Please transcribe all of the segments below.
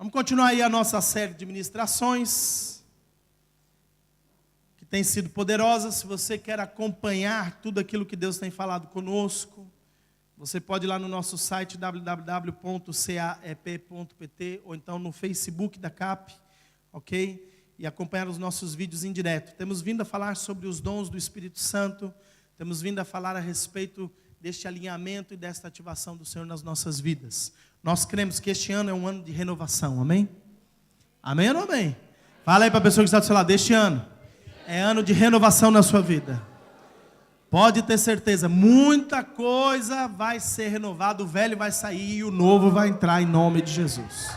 Vamos continuar aí a nossa série de ministrações, que tem sido poderosa. Se você quer acompanhar tudo aquilo que Deus tem falado conosco, você pode ir lá no nosso site www.caep.pt ou então no Facebook da CAP, ok? E acompanhar os nossos vídeos em direto. Temos vindo a falar sobre os dons do Espírito Santo, temos vindo a falar a respeito deste alinhamento e desta ativação do Senhor nas nossas vidas. Nós cremos que este ano é um ano de renovação, amém? Amém ou não amém? Fala aí para a pessoa que está do seu lado, este ano é ano de renovação na sua vida. Pode ter certeza, muita coisa vai ser renovada, o velho vai sair e o novo vai entrar em nome de Jesus.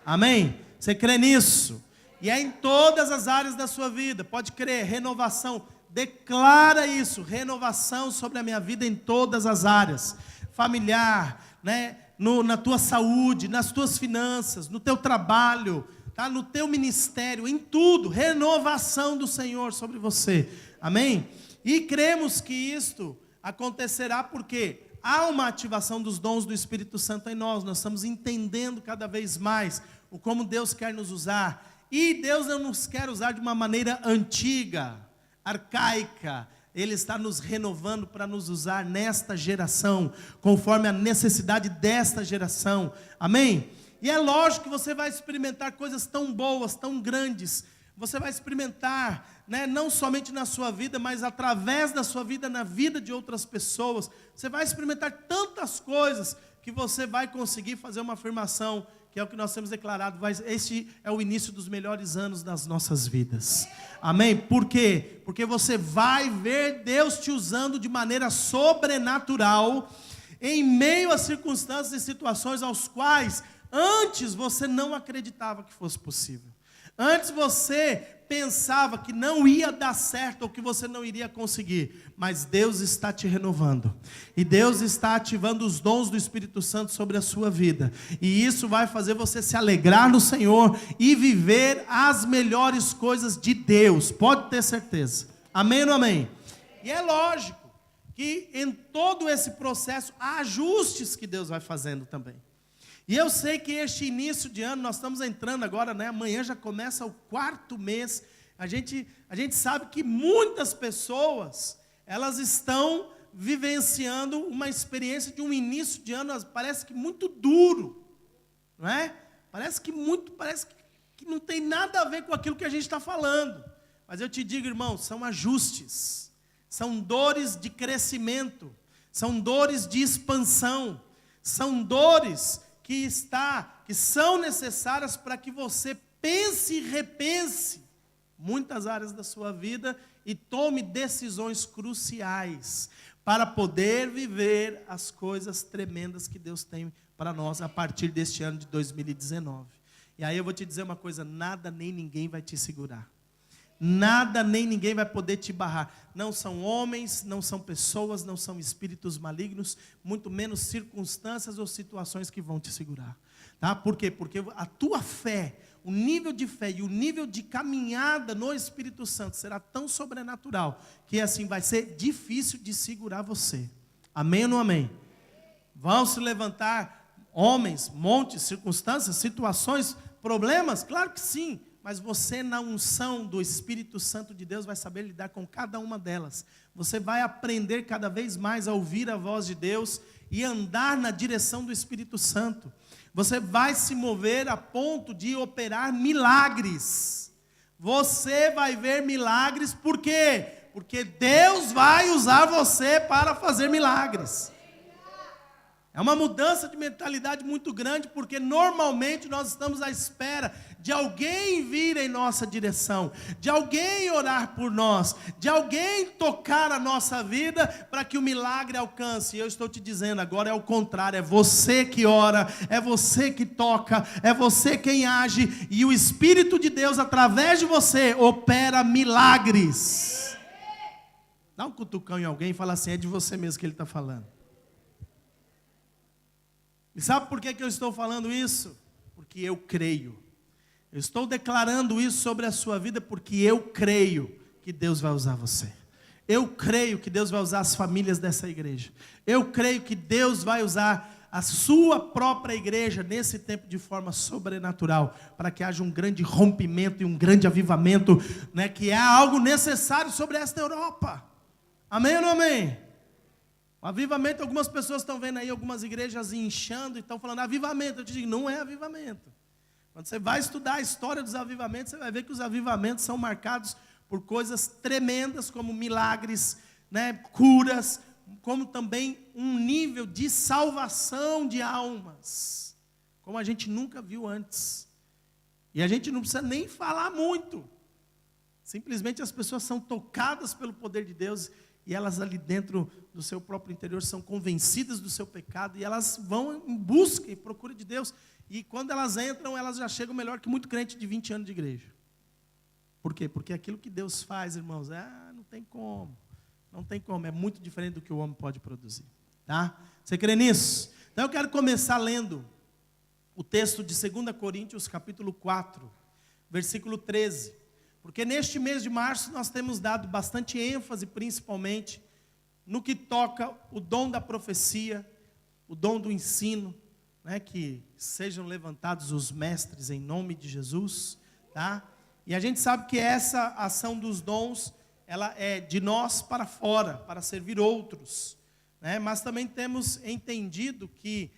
Amém? Você crê nisso? E é em todas as áreas da sua vida, pode crer, renovação. Declara isso, renovação sobre a minha vida em todas as áreas. Familiar, né? Na tua saúde, nas tuas finanças, no teu trabalho, tá? No teu ministério, em tudo. Renovação do Senhor sobre você. Amém? E cremos que isto acontecerá porque há uma ativação dos dons do Espírito Santo em nós. Nós estamos entendendo cada vez mais o como Deus quer nos usar. E Deus não nos quer usar de uma maneira antiga, arcaica. Ele está nos renovando para nos usar nesta geração, conforme a necessidade desta geração. Amém? E é lógico que você vai experimentar coisas tão boas, tão grandes. Você vai experimentar, né, não somente na sua vida, mas através da sua vida, na vida de outras pessoas. Você vai experimentar tantas coisas que você vai conseguir fazer uma afirmação, que é o que nós temos declarado. Este é o início dos melhores anos das nossas vidas. Amém? Por quê? Porque você vai ver Deus te usando de maneira sobrenatural, em meio a circunstâncias e situações aos quais antes você não acreditava que fosse possível. Antes você pensava que não ia dar certo ou que você não iria conseguir, mas Deus está te renovando, e Deus está ativando os dons do Espírito Santo sobre a sua vida, e isso vai fazer você se alegrar no Senhor e viver as melhores coisas de Deus, pode ter certeza. Amém ou não amém? E é lógico que em todo esse processo há ajustes que Deus vai fazendo também. E eu sei que este início de ano, nós estamos entrando agora, né? Amanhã já começa o 4º mês. A gente sabe que muitas pessoas, elas estão vivenciando uma experiência de um início de ano, parece que muito duro, não é? Parece que não tem nada a ver com aquilo que a gente está falando. Mas eu te digo, irmão, são ajustes, são dores de crescimento, são dores de expansão, são dores que são necessárias para que você pense e repense muitas áreas da sua vida e tome decisões cruciais para poder viver as coisas tremendas que Deus tem para nós a partir deste ano de 2019. E aí eu vou te dizer uma coisa, nada nem ninguém vai te segurar. Nada nem ninguém vai poder te barrar. Não são homens, não são pessoas, não são espíritos malignos, muito menos circunstâncias ou situações que vão te segurar. Tá? Por quê? Porque a tua fé, o nível de fé e o nível de caminhada no Espírito Santo será tão sobrenatural que assim vai ser difícil de segurar você. Amém ou não amém? Vão se levantar homens, montes, circunstâncias, situações, problemas? Claro que sim. Mas você, na unção do Espírito Santo de Deus, vai saber lidar com cada uma delas. Você vai aprender cada vez mais a ouvir a voz de Deus e andar na direção do Espírito Santo. Você vai se mover a ponto de operar milagres. Você vai ver milagres, por quê? Porque Deus vai usar você para fazer milagres. É uma mudança de mentalidade muito grande, porque normalmente nós estamos à espera de alguém vir em nossa direção, de alguém orar por nós, de alguém tocar a nossa vida para que o milagre alcance. E eu estou te dizendo, agora é o contrário, é você que ora, é você que toca, é você quem age, e o Espírito de Deus, através de você, opera milagres. Dá um cutucão em alguém e fala assim, é de você mesmo que ele está falando. E sabe por que eu estou falando isso? Porque eu creio. Eu estou declarando isso sobre a sua vida porque eu creio que Deus vai usar você. Eu creio que Deus vai usar as famílias dessa igreja. Eu creio que Deus vai usar a sua própria igreja nesse tempo de forma sobrenatural, para que haja um grande rompimento e um grande avivamento, né, que é algo necessário sobre esta Europa. Amém ou não amém? O avivamento, algumas pessoas estão vendo aí algumas igrejas inchando e estão falando avivamento. Eu te digo, não é avivamento. Quando você vai estudar a história dos avivamentos, você vai ver que os avivamentos são marcados por coisas tremendas, como milagres, né, curas, como também um nível de salvação de almas, como a gente nunca viu antes. E a gente não precisa nem falar muito. Simplesmente as pessoas são tocadas pelo poder de Deus e elas ali dentro do seu próprio interior são convencidas do seu pecado e elas vão em busca e procura de Deus. E quando elas entram, elas já chegam melhor que muito crente de 20 anos de igreja. Por quê? Porque aquilo que Deus faz, irmãos, não tem como. Não tem como, é muito diferente do que o homem pode produzir. Tá? Você crê nisso? Então eu quero começar lendo o texto de 2 Coríntios, capítulo 4, versículo 13. Porque neste mês de março nós temos dado bastante ênfase, principalmente, no que toca o dom da profecia, o dom do ensino, né, que sejam levantados os mestres em nome de Jesus, tá? E a gente sabe que essa ação dos dons, ela é de nós para fora, para servir outros, né? Mas também temos entendido que,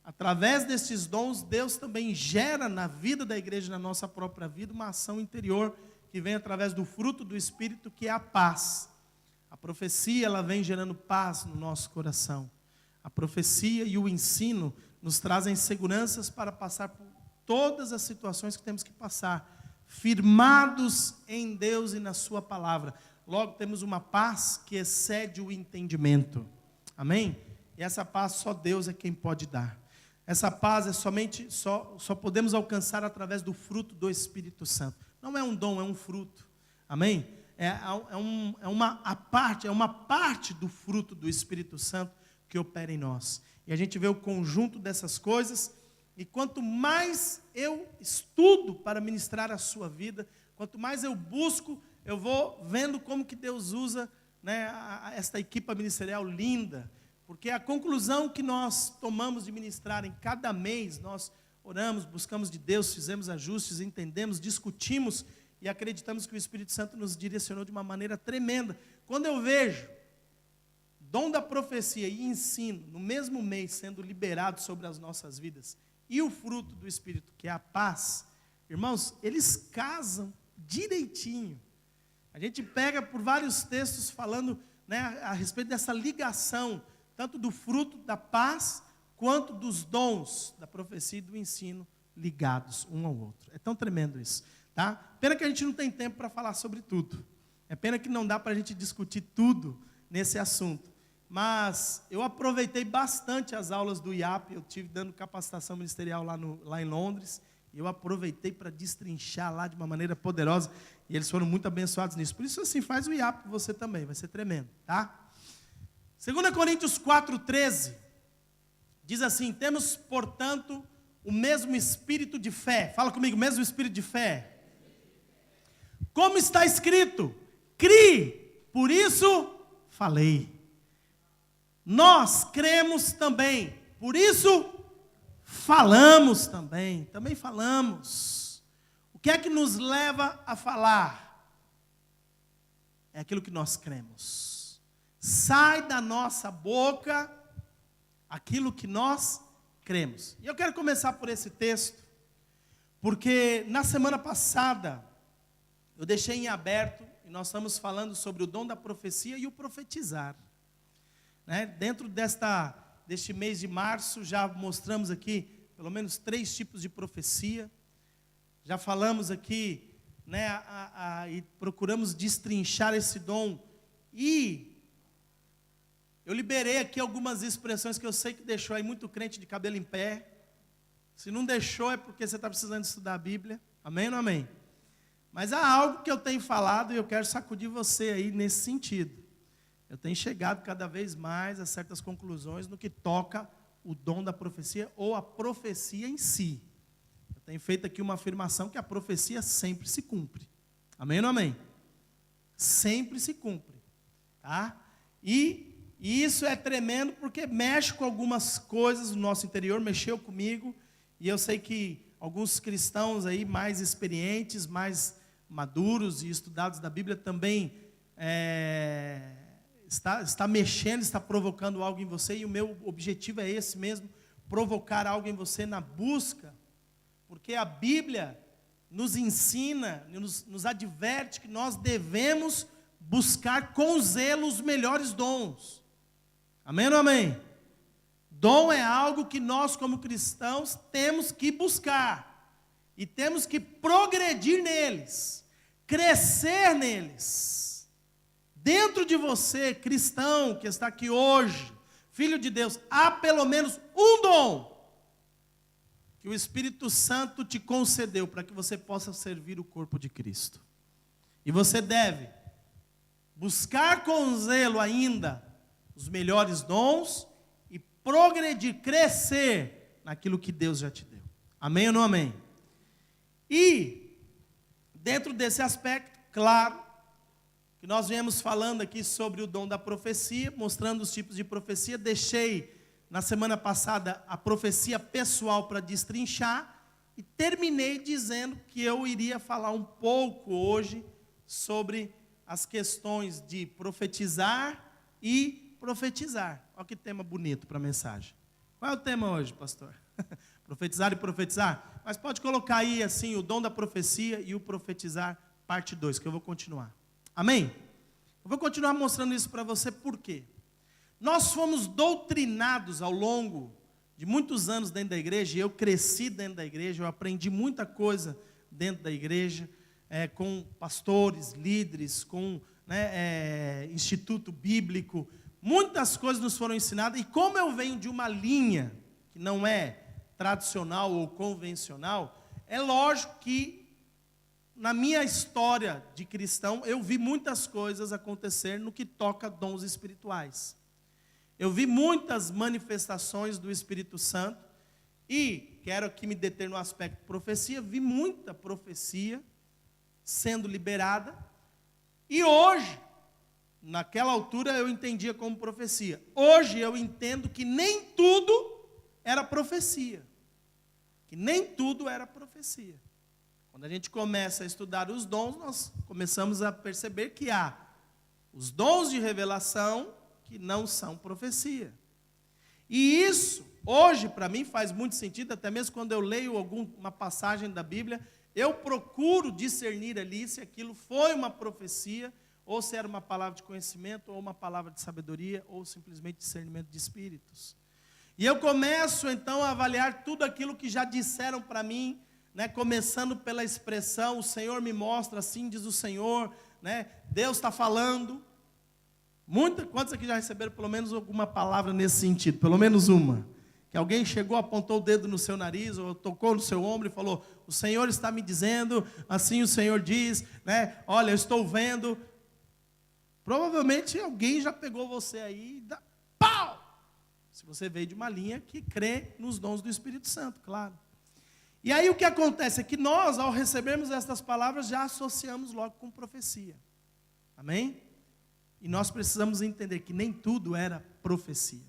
através desses dons, Deus também gera na vida da igreja, na nossa própria vida, uma ação interior, que vem através do fruto do Espírito, que é a paz. A profecia, ela vem gerando paz no nosso coração. A profecia e o ensino nos trazem seguranças para passar por todas as situações que temos que passar, firmados em Deus e na sua palavra. Logo, temos uma paz que excede o entendimento. Amém? E essa paz só Deus é quem pode dar. Essa paz é só podemos alcançar através do fruto do Espírito Santo. Não é um dom, é um fruto. Amém? É uma parte do fruto do Espírito Santo que opera em nós. E a gente vê o conjunto dessas coisas, e quanto mais eu estudo para ministrar a sua vida, quanto mais eu busco, eu vou vendo como que Deus usa, né, esta equipe ministerial linda, porque a conclusão que nós tomamos de ministrar em cada mês, nós oramos, buscamos de Deus, fizemos ajustes, entendemos, discutimos e acreditamos que o Espírito Santo nos direcionou de uma maneira tremenda. Quando eu vejo dom da profecia e ensino no mesmo mês sendo liberado sobre as nossas vidas e o fruto do Espírito, que é a paz, irmãos, eles casam direitinho. A gente pega por vários textos falando, né, a respeito dessa ligação, tanto do fruto da paz, quanto dos dons da profecia e do ensino ligados um ao outro. É tão tremendo isso, tá? Pena que a gente não tem tempo para falar sobre tudo. É pena que não dá para a gente discutir tudo nesse assunto. Mas eu aproveitei bastante as aulas do IAP, eu tive dando capacitação ministerial lá em Londres, e eu aproveitei para destrinchar lá de uma maneira poderosa, e eles foram muito abençoados nisso. Por isso, assim, faz o IAP você também, vai ser tremendo, tá? 2 Coríntios 4,13, diz assim: temos, portanto, o mesmo espírito de fé. Fala comigo, o mesmo espírito de fé. Como está escrito, crie, por isso falei. Nós cremos também, por isso falamos também. Também falamos. O que é que nos leva a falar? É aquilo que nós cremos. Sai da nossa boca aquilo que nós cremos. E eu quero começar por esse texto, porque na semana passada eu deixei em aberto, e nós estamos falando sobre o dom da profecia e o profetizar. Né? Dentro deste mês de março, já mostramos aqui pelo menos 3 tipos de profecia. Já falamos aqui, né, e procuramos destrinchar esse dom. E eu liberei aqui algumas expressões que eu sei que deixou aí muito crente de cabelo em pé. Se não deixou é porque você está precisando estudar a Bíblia. Amém ou não amém? Mas há algo que eu tenho falado e eu quero sacudir você aí nesse sentido. Eu tenho chegado cada vez mais a certas conclusões no que toca o dom da profecia ou a profecia em si. Eu tenho feito aqui uma afirmação que a profecia sempre se cumpre. Amém ou não amém? Sempre se cumpre. Tá? E E isso é tremendo porque mexe com algumas coisas do nosso interior, mexeu comigo. E eu sei que alguns cristãos aí mais experientes, mais maduros e estudados da Bíblia também está mexendo, está provocando algo em você. E o meu objetivo é esse mesmo, provocar algo em você na busca. Porque a Bíblia nos ensina, nos adverte que nós devemos buscar com zelo os melhores dons. Amém ou não amém? Dom é algo que nós como cristãos temos que buscar. E temos que progredir neles. Crescer neles. Dentro de você, cristão que está aqui hoje, filho de Deus, há pelo menos um dom que o Espírito Santo te concedeu para que você possa servir o corpo de Cristo. E você deve buscar com zelo ainda os melhores dons e progredir, crescer naquilo que Deus já te deu. Amém ou não amém? E, dentro desse aspecto, claro, que nós viemos falando aqui sobre o dom da profecia, mostrando os tipos de profecia. Deixei, na semana passada, a profecia pessoal para destrinchar, e terminei dizendo que eu iria falar um pouco hoje sobre as questões de profetizar e profetizar. Olha que tema bonito para a mensagem. Qual é o tema hoje, pastor? Profetizar e profetizar? Mas pode colocar aí assim o dom da profecia e o profetizar, parte 2, que eu vou continuar. Amém? Eu vou continuar mostrando isso para você, por quê? Nós fomos doutrinados ao longo de muitos anos dentro da igreja, e eu cresci dentro da igreja, eu aprendi muita coisa dentro da igreja, com pastores, líderes, com instituto bíblico. Muitas coisas nos foram ensinadas, e como eu venho de uma linha que não é tradicional ou convencional, é lógico que na minha história de cristão, eu vi muitas coisas acontecer no que toca dons espirituais. Eu vi muitas manifestações do Espírito Santo, e quero aqui me deter no aspecto profecia, vi muita profecia sendo liberada, e hoje, naquela altura eu entendia como profecia. Hoje eu entendo que nem tudo era profecia. Que nem tudo era profecia. Quando a gente começa a estudar os dons, nós começamos a perceber que há os dons de revelação que não são profecia. E isso, hoje, para mim, faz muito sentido, até mesmo quando eu leio uma passagem da Bíblia, eu procuro discernir ali se aquilo foi uma profecia, ou se era uma palavra de conhecimento, ou uma palavra de sabedoria, ou simplesmente discernimento de espíritos. E eu começo então a avaliar tudo aquilo que já disseram para mim, começando pela expressão, o Senhor me mostra, assim diz o Senhor, Deus está falando. Quantos aqui já receberam pelo menos alguma palavra nesse sentido? Pelo menos uma. Que alguém chegou, apontou o dedo no seu nariz, ou tocou no seu ombro e falou, o Senhor está me dizendo, assim o Senhor diz, olha, eu estou vendo. Provavelmente alguém já pegou você aí e dá pau! Se você veio de uma linha que crê nos dons do Espírito Santo, claro. E aí o que acontece é que nós, ao recebermos estas palavras, já associamos logo com profecia. Amém? E nós precisamos entender que nem tudo era profecia.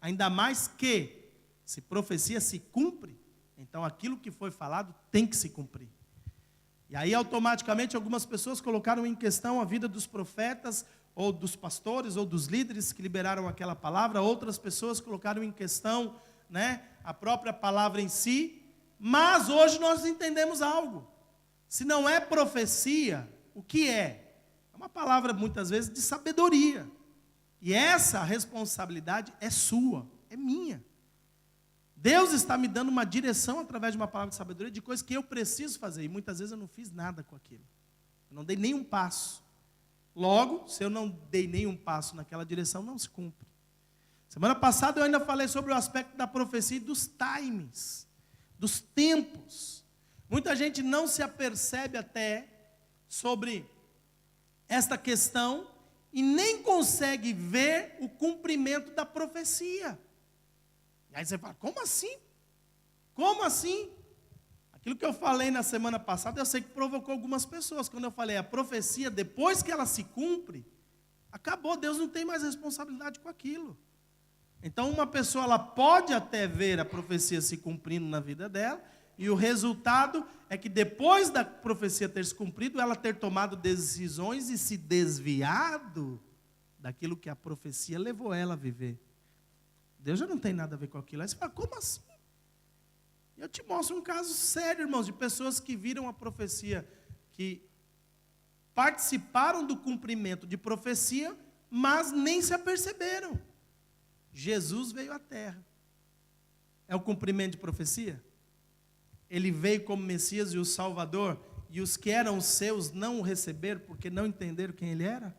Ainda mais que, se profecia se cumpre, então aquilo que foi falado tem que se cumprir. E aí automaticamente algumas pessoas colocaram em questão a vida dos profetas, ou dos pastores, ou dos líderes que liberaram aquela palavra. Outras pessoas colocaram em questão, a própria palavra em si. Mas hoje nós entendemos algo. Se não é profecia, o que é? É uma palavra muitas vezes de sabedoria. E essa responsabilidade é sua, é minha. Deus está me dando uma direção através de uma palavra de sabedoria de coisas que eu preciso fazer. E muitas vezes eu não fiz nada com aquilo. Eu não dei nenhum passo. Logo, se eu não dei nenhum passo naquela direção, não se cumpre. Semana passada eu ainda falei sobre o aspecto da profecia e dos timings, dos tempos. Muita gente não se apercebe até sobre esta questão e nem consegue ver o cumprimento da profecia. E aí você fala, como assim? Como assim? Aquilo que eu falei na semana passada, eu sei que provocou algumas pessoas. Quando eu falei a profecia, depois que ela se cumpre, Acabou, Deus não tem mais responsabilidade com aquilo. Então uma pessoa ela pode até ver a profecia se cumprindo na vida dela, e o resultado é que depois da profecia ter se cumprido, ela ter tomado decisões e se desviado daquilo que a profecia levou ela a viver. Deus já não tem nada a ver com aquilo. Aí você fala, como assim? Eu te mostro um caso sério, irmãos, de pessoas que viram a profecia, que participaram do cumprimento de profecia, mas nem se aperceberam. Jesus veio à terra. É o cumprimento de profecia? Ele veio como Messias e o Salvador, e os que eram seus não o receberam, porque não entenderam quem ele era?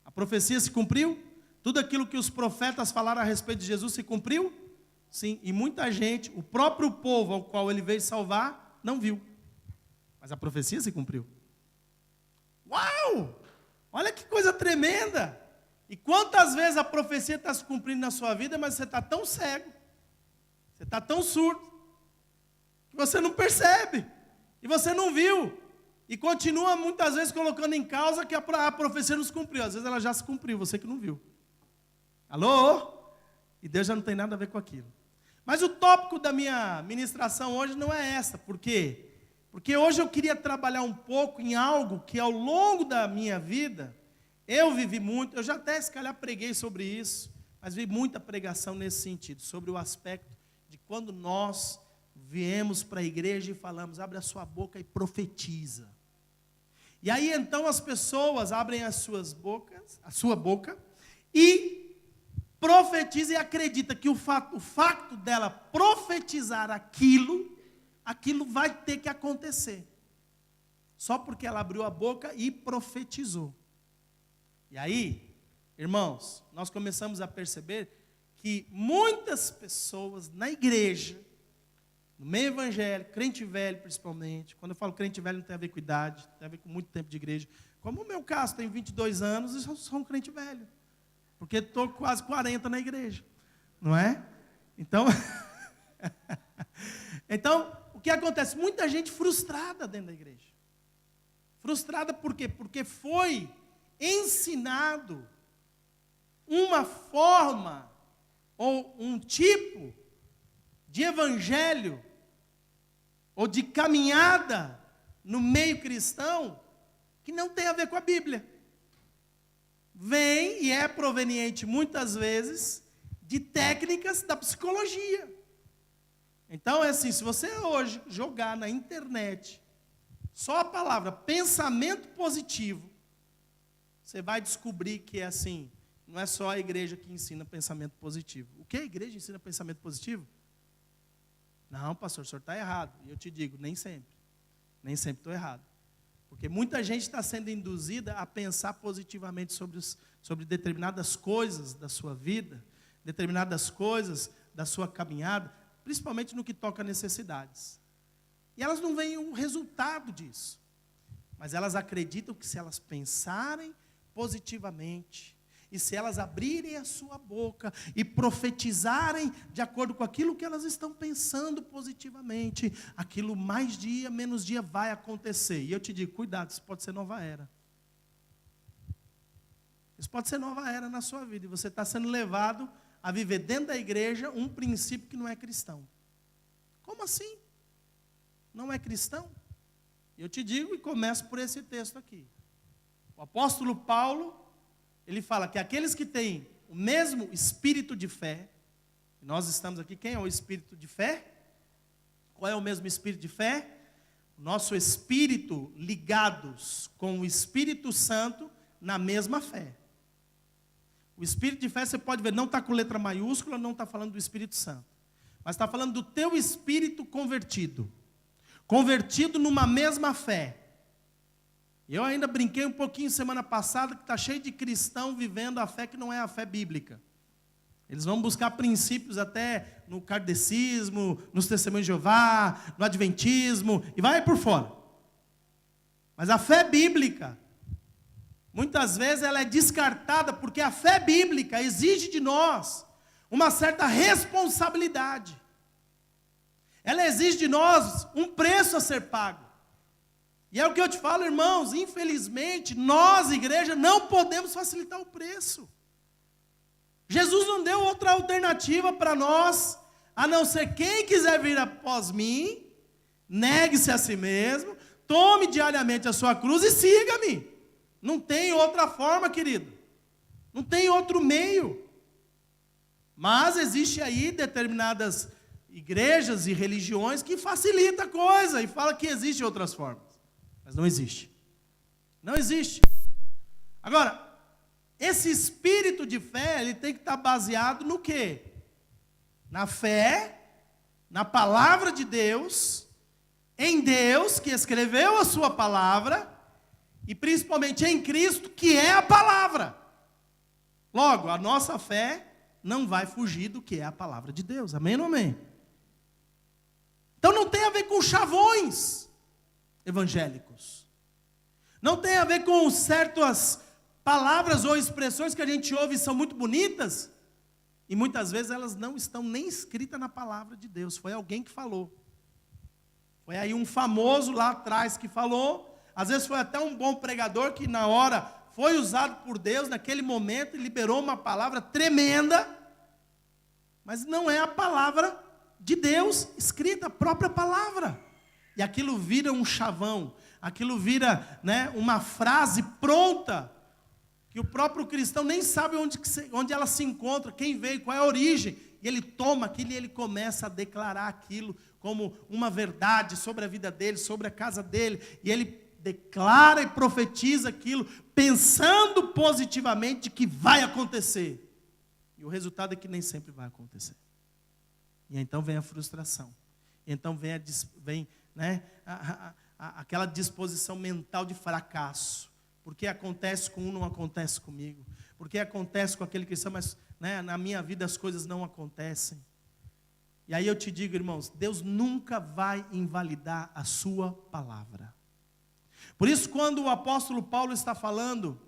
A profecia se cumpriu? Tudo aquilo que os profetas falaram a respeito de Jesus se cumpriu? Sim, e muita gente, o próprio povo ao qual ele veio salvar, não viu. Mas a profecia se cumpriu. Uau! Olha que coisa tremenda! E quantas vezes a profecia está se cumprindo na sua vida, mas você está tão cego, você está tão surdo, que você não percebe, e você não viu, e continua muitas vezes colocando em causa que a profecia não se cumpriu. Às vezes ela já se cumpriu, você que não viu. Alô? E Deus já não tem nada a ver com aquilo. Mas o tópico da minha ministração hoje não é essa. Por quê? Porque hoje eu queria trabalhar um pouco em algo que ao longo da minha vida, eu vivi muito, eu já até se calhar preguei sobre isso, mas vi muita pregação nesse sentido, sobre o aspecto de quando nós viemos para a igreja e falamos, abre a sua boca e profetiza. E aí então as pessoas abrem a sua boca, e profetiza e acredita que o fato dela profetizar aquilo vai ter que acontecer. Só porque ela abriu a boca e profetizou. E aí, irmãos, nós começamos a perceber que muitas pessoas na igreja, no meio evangélico, crente velho principalmente, quando eu falo crente velho não tem a ver com idade, tem a ver com muito tempo de igreja, como o meu caso, tem 22 anos e sou um crente velho, porque estou quase 40 na igreja, não é? Então, o que acontece? Muita gente frustrada dentro da igreja. Frustrada por quê? Porque foi ensinado uma forma ou um tipo de evangelho ou de caminhada no meio cristão que não tem a ver com a Bíblia. Vem e é proveniente muitas vezes de técnicas da psicologia. Então é assim, se você hoje jogar na internet só a palavra pensamento positivo, você vai descobrir que é assim, não é só a igreja que ensina pensamento positivo. O que a igreja ensina pensamento positivo? Não, pastor, o senhor está errado. E eu te digo, nem sempre estou errado. Porque muita gente está sendo induzida a pensar positivamente sobre determinadas coisas da sua vida, determinadas coisas da sua caminhada, principalmente no que toca a necessidades. E elas não veem o resultado disso. Mas elas acreditam que se elas pensarem positivamente, e se elas abrirem a sua boca e profetizarem de acordo com aquilo que elas estão pensando positivamente, aquilo mais dia, menos dia vai acontecer. E eu te digo, cuidado, isso pode ser nova era. Isso pode ser nova era na sua vida, e você está sendo levado a viver dentro da igreja um princípio que não é cristão. Como assim? Não é cristão? Eu te digo e começo por esse texto aqui. O apóstolo Paulo, ele fala que aqueles que têm o mesmo espírito de fé, nós estamos aqui, quem é o espírito de fé? Qual é o mesmo espírito de fé? Nosso espírito ligados com o Espírito Santo na mesma fé. O espírito de fé, você pode ver, não está com letra maiúscula, não está falando do Espírito Santo, mas está falando do teu espírito convertido numa mesma fé. Eu ainda brinquei um pouquinho semana passada que está cheio de cristão vivendo a fé que não é a fé bíblica. Eles vão buscar princípios até no kardecismo, nos testemunhos de Jeová, no adventismo, e vai por fora. Mas a fé bíblica, muitas vezes ela é descartada, porque a fé bíblica exige de nós uma certa responsabilidade. Ela exige de nós um preço a ser pago. E é o que eu te falo, irmãos, infelizmente, nós, igreja, não podemos facilitar o preço. Jesus não deu outra alternativa para nós, a não ser quem quiser vir após mim, negue-se a si mesmo, tome diariamente a sua cruz e siga-me. Não tem outra forma, querido. Não tem outro meio. Mas existe aí determinadas igrejas e religiões que facilitam a coisa e falam que existem outras formas. Mas não existe. Não existe. Agora, esse espírito de fé, ele tem que estar baseado no quê? Na fé, na palavra de Deus, em Deus que escreveu a sua palavra, e principalmente em Cristo, que é a palavra. Logo, a nossa fé não vai fugir do que é a palavra de Deus. Amém ou amém? Então não tem a ver com chavões evangélicos. Não tem a ver com certas palavras ou expressões que a gente ouve e são muito bonitas, e muitas vezes elas não estão nem escritas na palavra de Deus. Foi alguém que falou. Foi aí um famoso lá atrás que falou. Às vezes foi até um bom pregador que na hora foi usado por Deus naquele momento e liberou uma palavra tremenda, mas não é a palavra de Deus escrita, a própria palavra. E aquilo vira um chavão, aquilo vira, uma frase pronta, que o próprio cristão nem sabe onde ela se encontra, quem veio, qual é a origem. E ele toma aquilo e ele começa a declarar aquilo como uma verdade sobre a vida dele, sobre a casa dele. E ele declara e profetiza aquilo, pensando positivamente que vai acontecer. E o resultado é que nem sempre vai acontecer. E então vem a frustração. E então vem, aquela disposição mental de fracasso. Porque acontece com um, não acontece comigo. Porque acontece com aquele cristão, mas na minha vida as coisas não acontecem. E aí eu te digo, irmãos, Deus nunca vai invalidar a sua palavra. Por isso, quando o apóstolo Paulo está falando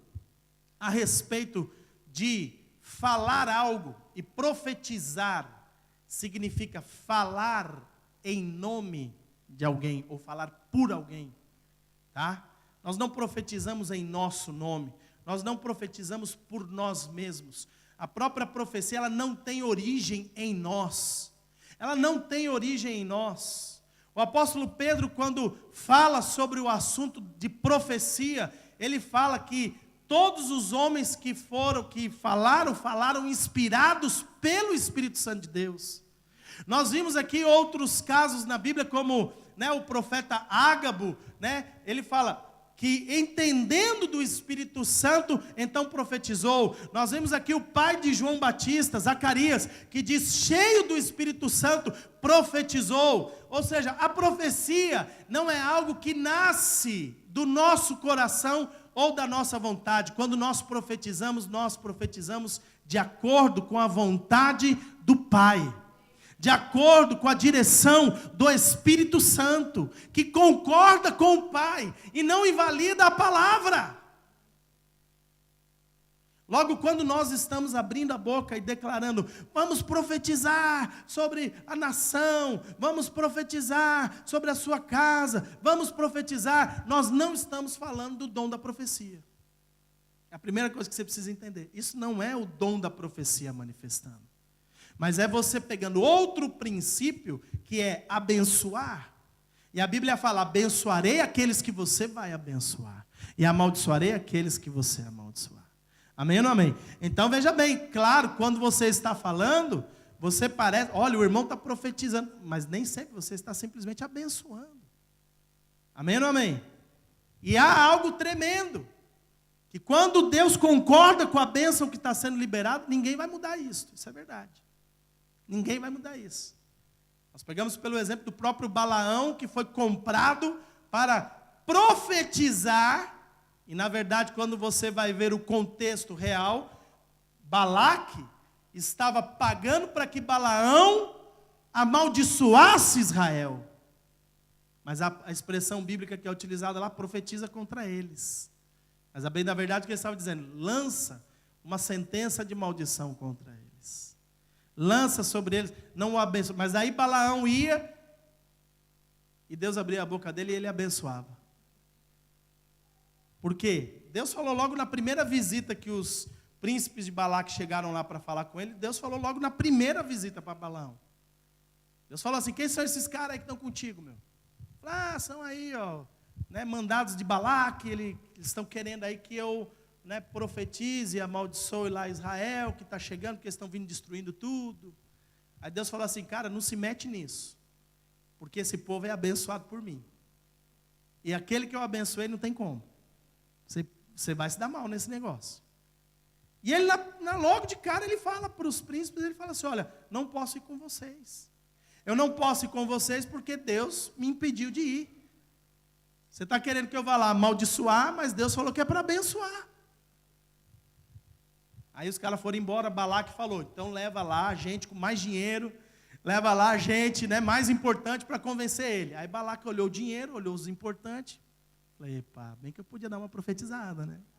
a respeito de falar algo e profetizar, significa falar em nome de alguém, ou falar por alguém, tá? Nós não profetizamos em nosso nome, nós não profetizamos por nós mesmos. A própria profecia, ela não tem origem em nós, ela não tem origem em nós. O apóstolo Pedro, quando fala sobre o assunto de profecia, ele fala que todos os homens que falaram inspirados pelo Espírito Santo de Deus. Nós vimos aqui outros casos na Bíblia, como o profeta Ágabo, ele fala que entendendo do Espírito Santo, então profetizou. Nós vemos aqui o pai de João Batista, Zacarias, que diz, cheio do Espírito Santo, profetizou. Ou seja, a profecia não é algo que nasce do nosso coração ou da nossa vontade. Quando nós profetizamos de acordo com a vontade do Pai, de acordo com a direção do Espírito Santo, que concorda com o Pai e não invalida a palavra. Logo, quando nós estamos abrindo a boca e declarando, vamos profetizar sobre a nação, vamos profetizar sobre a sua casa, vamos profetizar, nós não estamos falando do dom da profecia. É a primeira coisa que você precisa entender. Isso não é o dom da profecia manifestando. Mas é você pegando outro princípio, que é abençoar. E a Bíblia fala, abençoarei aqueles que você vai abençoar. E amaldiçoarei aqueles que você amaldiçoar. Amém ou não amém? Então veja bem, claro, quando você está falando, você parece, olha, o irmão está profetizando, mas nem sempre você está simplesmente abençoando. Amém ou não amém? E há algo tremendo, que quando Deus concorda com a bênção que está sendo liberada, ninguém vai mudar isso é verdade. Ninguém vai mudar isso. Nós pegamos pelo exemplo do próprio Balaão, que foi comprado para profetizar, e na verdade, quando você vai ver o contexto real, Balaque estava pagando para que Balaão amaldiçoasse Israel. Mas a expressão bíblica que é utilizada lá, profetiza contra eles. Mas a bem da verdade, o que ele estava dizendo, lança uma sentença de maldição contra eles. Lança sobre eles, não o abençoa. Mas aí Balaão ia, e Deus abria a boca dele e ele abençoava. Por quê? Deus falou logo na primeira visita que os príncipes de Balaque chegaram lá para falar com ele. Deus falou logo na primeira visita para Balaão. Deus falou assim: quem são esses caras aí que estão contigo, meu? Falei, são aí, ó, né, mandados de Balaque, eles estão querendo aí que eu, né, profetize e amaldiçoe lá Israel, que está chegando, porque eles estão vindo destruindo tudo. Aí Deus falou assim: cara, não se mete nisso, porque esse povo é abençoado por mim. E aquele que eu abençoei não tem como. Você vai se dar mal nesse negócio. E ele, logo de cara, ele fala para os príncipes, ele fala assim: olha, não posso ir com vocês. Eu não posso ir com vocês porque Deus me impediu de ir. Você está querendo que eu vá lá amaldiçoar, mas Deus falou que é para abençoar. Aí os caras foram embora, Balaque falou: então leva lá a gente com mais dinheiro, leva lá a gente, né, mais importante para convencer ele. Aí Balaque olhou o dinheiro, olhou os importantes. Falei, epa, bem que eu podia dar uma profetizada, né?